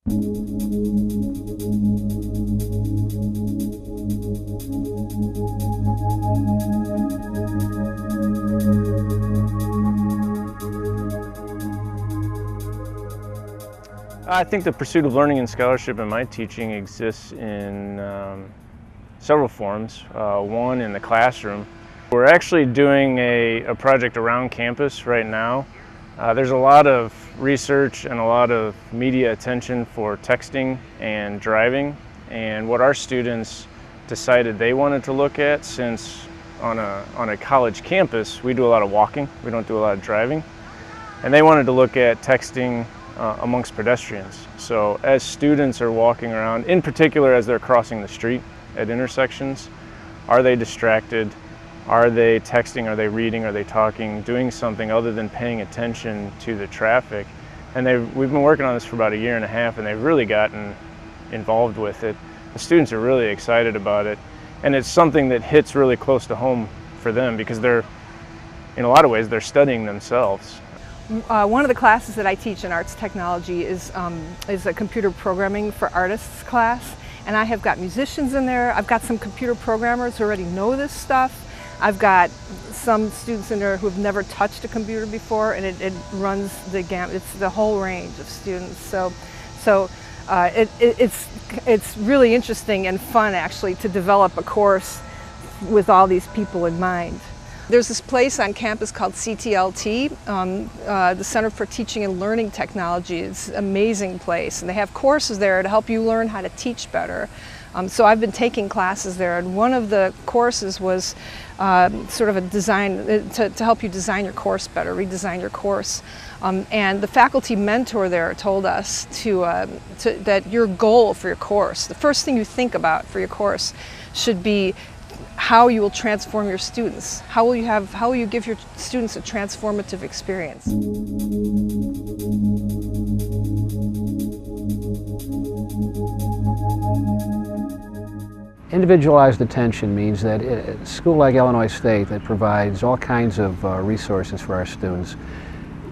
I think the pursuit of learning and scholarship in my teaching exists in several forms. One, in the classroom. We're actually doing a project around campus right now. There's a lot of research and a lot of media attention for texting and driving, and what our students decided they wanted to look at, since on a college campus we do a lot of walking, we don't do a lot of driving, and they wanted to look at texting amongst pedestrians. So as students are walking around, in particular as they're crossing the street at intersections, are they distracted? Are they texting? Are they reading? Are they talking? Doing something other than paying attention to the traffic? And we've been working on this for about a year and a half, and they've really gotten involved with it. The students are really excited about it, and it's something that hits really close to home for them, because they're, in a lot of ways, they're studying themselves. One of the classes that I teach in arts technology is a computer programming for artists class, and I have got musicians in there. I've got some computer programmers who already know this stuff. I've got some students in there who have never touched a computer before, and it runs the gamut. It's the whole range of students. It's really interesting and fun, actually, to develop a course with all these people in mind. There's this place on campus called CTLT, the Center for Teaching and Learning Technology. It's an amazing place, and they have courses there to help you learn how to teach better. So I've been taking classes there, and one of the courses was sort of a design, to help you design your course better, redesign your course. And the faculty mentor there told us that your goal for your course, the first thing you think about for your course, should be how you will transform your students. How will you give your students a transformative experience? Individualized attention means that a school like Illinois State that provides all kinds of resources for our students,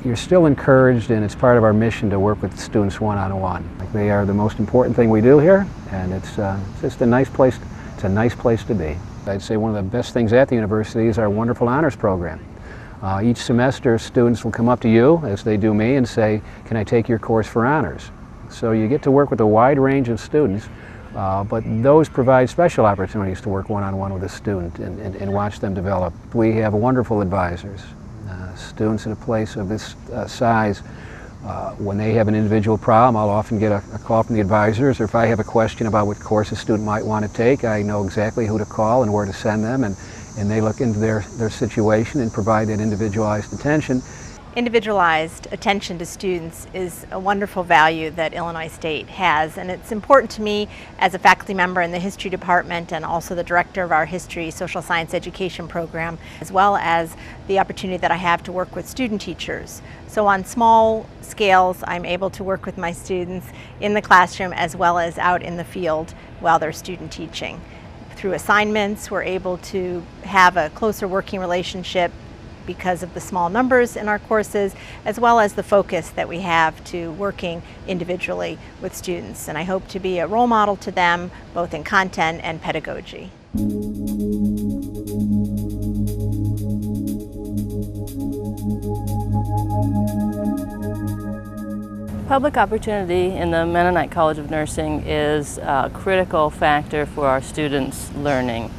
you're still encouraged, and it's part of our mission to work with students one-on-one. They are the most important thing we do here, and it's just a nice place. It's a nice place to be. I'd say one of the best things at the university is our wonderful honors program. Each semester, students will come up to you, as they do me, and say, "Can I take your course for honors?" So you get to work with a wide range of students, but those provide special opportunities to work one-on-one with a student and watch them develop. We have wonderful advisors. Students in a place of this size, when they have an individual problem, I'll often get a call from the advisors, or if I have a question about what course a student might want to take, I know exactly who to call and where to send them, and they look into their situation and provide that individualized attention. Individualized attention to students is a wonderful value that Illinois State has, and it's important to me as a faculty member in the history department and also the director of our history social science education program, as well as the opportunity that I have to work with student teachers. So on small scales, I'm able to work with my students in the classroom as well as out in the field while they're student teaching. Through assignments, we're able to have a closer working relationship because of the small numbers in our courses, as well as the focus that we have to working individually with students. And I hope to be a role model to them, both in content and pedagogy. Public opportunity in the Mennonite College of Nursing is a critical factor for our students' learning.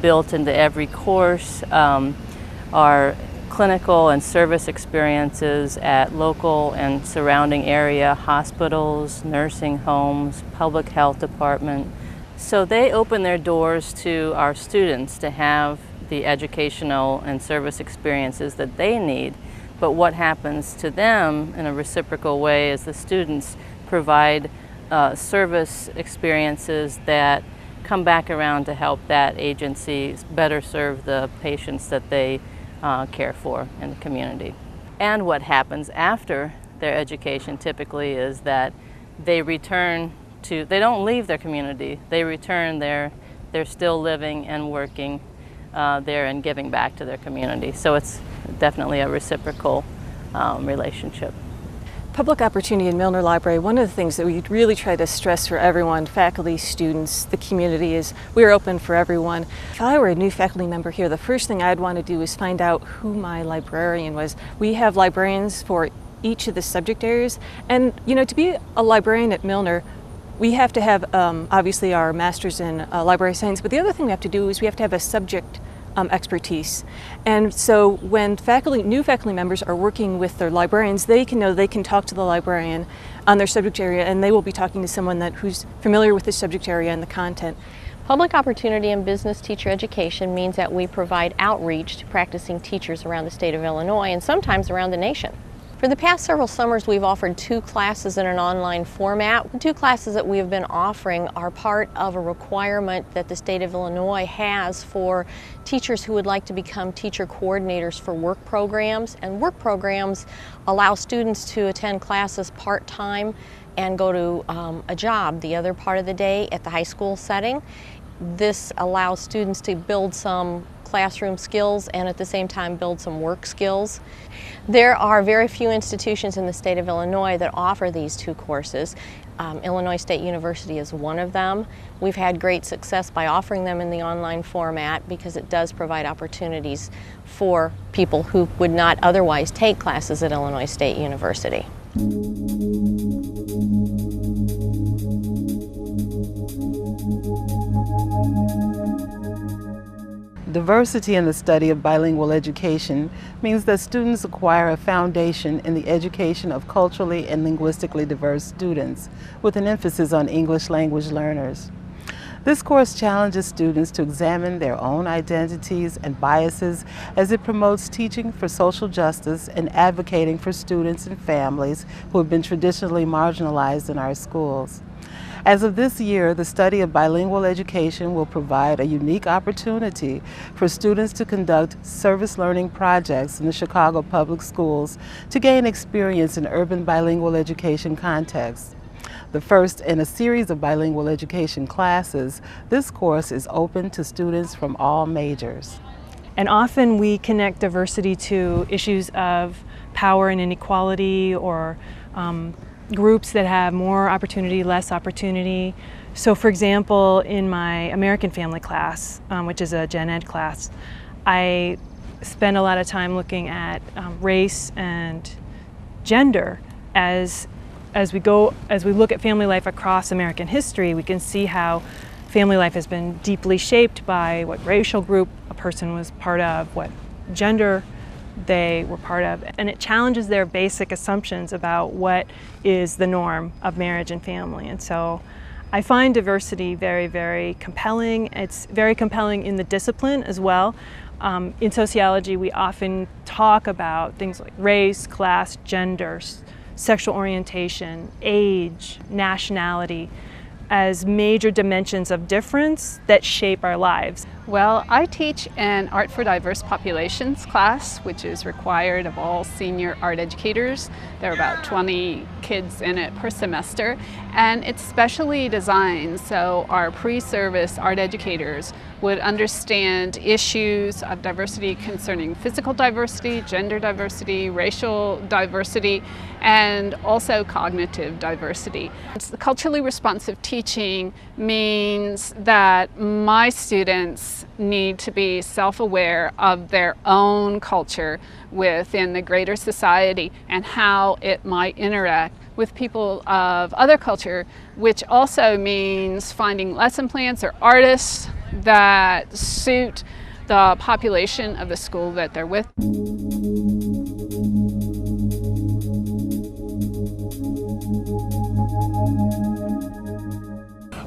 Built into every course are clinical and service experiences at local and surrounding area hospitals, nursing homes, public health department. So they open their doors to our students to have the educational and service experiences that they need. But what happens to them in a reciprocal way is the students provide service experiences that come back around to help that agency better serve the patients that they care for in the community. And what happens after their education typically is that they return to, they don't leave their community, they return there, they're still living and working there and giving back to their community. So it's definitely a reciprocal relationship. Public opportunity in Milner Library, one of the things that we really try to stress for everyone, faculty, students, the community, is we're open for everyone. If I were a new faculty member here, the first thing I'd want to do is find out who my librarian was. We have librarians for each of the subject areas, and to be a librarian at Milner, we have to have obviously our master's in library science, but the other thing we have to do is we have to have a subject expertise. And so when new faculty members are working with their librarians, they can talk to the librarian on their subject area, and they will be talking to someone who's familiar with the subject area and the content. Public opportunity in business teacher education means that we provide outreach to practicing teachers around the state of Illinois and sometimes around the nation. For the past several summers, we've offered 2 classes in an online format. The 2 classes that we have been offering are part of a requirement that the state of Illinois has for teachers who would like to become teacher coordinators for work programs. And work programs allow students to attend classes part-time and go to a job the other part of the day at the high school setting. This allows students to build some classroom skills and at the same time build some work skills. There are very few institutions in the state of Illinois that offer these 2 courses. Illinois State University is one of them. We've had great success by offering them in the online format because it does provide opportunities for people who would not otherwise take classes at Illinois State University. Diversity in the study of bilingual education means that students acquire a foundation in the education of culturally and linguistically diverse students, with an emphasis on English language learners. This course challenges students to examine their own identities and biases as it promotes teaching for social justice and advocating for students and families who have been traditionally marginalized in our schools. As of this year, the study of bilingual education will provide a unique opportunity for students to conduct service learning projects in the Chicago Public Schools to gain experience in urban bilingual education contexts. The first in a series of bilingual education classes, this course is open to students from all majors. And often we connect diversity to issues of power and inequality, or groups that have more opportunity, less opportunity. So for example, in my American Family class, which is a gen ed class, I spend a lot of time looking at race and gender. As we look at family life across American history, we can see how family life has been deeply shaped by what racial group a person was part of, what gender they were part of, and it challenges their basic assumptions about what is the norm of marriage and family. And so I find diversity very, very compelling. It's very compelling in the discipline as well. In sociology, we often talk about things like race, class, gender, sexual orientation, age, nationality as major dimensions of difference that shape our lives. Well, I teach an Art for Diverse Populations class, which is required of all senior art educators. There are about 20 kids in it per semester, and it's specially designed so our pre-service art educators would understand issues of diversity concerning physical diversity, gender diversity, racial diversity, and also cognitive diversity. Culturally responsive teaching means that my students need to be self-aware of their own culture within the greater society and how it might interact with people of other culture, which also means finding lesson plans or artists that suit the population of the school that they're with.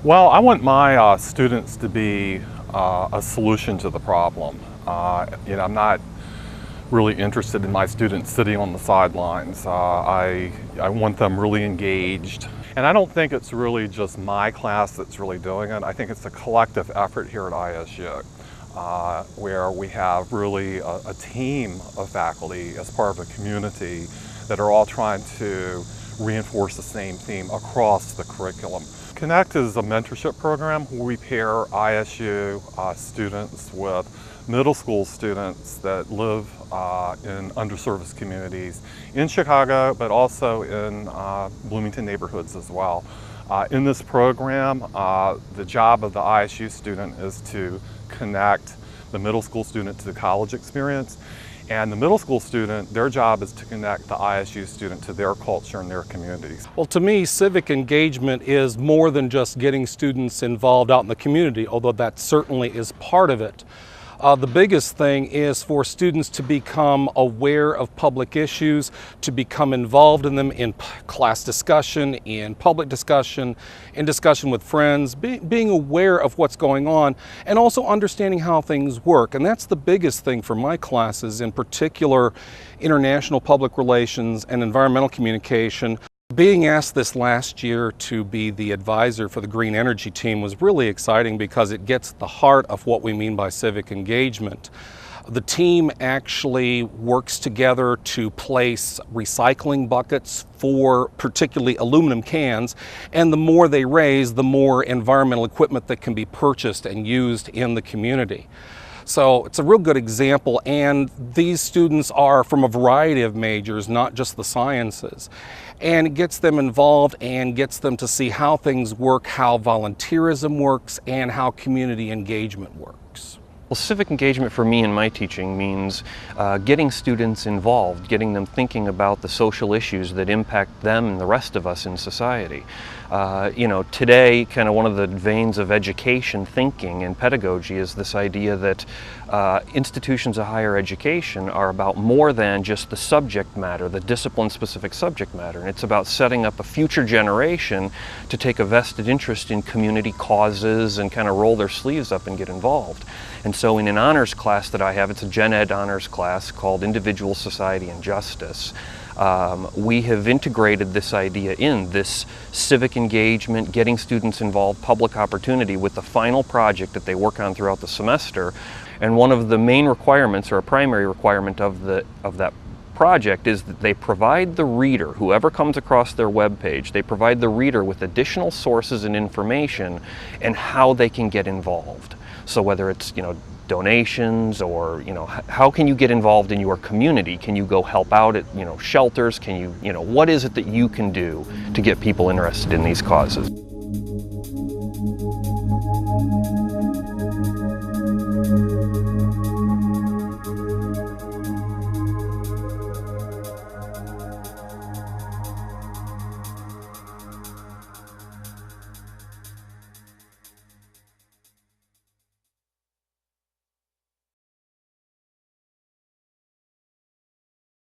Well, I want my students to be a solution to the problem. I'm not really interested in my students sitting on the sidelines. I want them really engaged. And I don't think it's really just my class that's really doing it. I think it's a collective effort here at ISU, where we have really a team of faculty as part of a community that are all trying to reinforce the same theme across the curriculum. Connect is a mentorship program where we pair ISU students with middle school students that live in underserviced communities in Chicago, but also in Bloomington neighborhoods as well. In this program, the job of the ISU student is to connect the middle school student to the college experience. And the middle school student, their job is to connect the ISU student to their culture and their communities. Well, to me, civic engagement is more than just getting students involved out in the community, although that certainly is part of it. The biggest thing is for students to become aware of public issues, to become involved in them in class discussion, in public discussion, in discussion with friends, being aware of what's going on, and also understanding how things work. And that's the biggest thing for my classes, in particular international public relations and environmental communication. Being asked this last year to be the advisor for the green energy team was really exciting because it gets at the heart of what we mean by civic engagement. The team actually works together to place recycling buckets for particularly aluminum cans, and the more they raise, the more environmental equipment that can be purchased and used in the community. So it's a real good example, and these students are from a variety of majors, not just the sciences. And it gets them involved and gets them to see how things work, how volunteerism works, and how community engagement works. Well, civic engagement for me in my teaching means getting students involved, getting them thinking about the social issues that impact them and the rest of us in society. You know, today, kind of one of the veins of education thinking and pedagogy is this idea that institutions of higher education are about more than just the subject matter, the discipline-specific subject matter, and it's about setting up a future generation to take a vested interest in community causes and kind of roll their sleeves up and get involved. And so in an honors class that I have, it's a Gen Ed honors class called Individual Society and Justice. We have integrated this idea in this civic engagement, getting students involved, public opportunity with the final project that they work on throughout the semester. And one of the main requirements, or a primary requirement of that project, is that they provide the reader, whoever comes across their web page, they provide the reader with additional sources and information and how they can get involved. So whether it's, you know, donations, or, you know, how can you get involved in your community? Can you go help out at, you know, shelters? Can you, what is it that you can do to get people interested in these causes?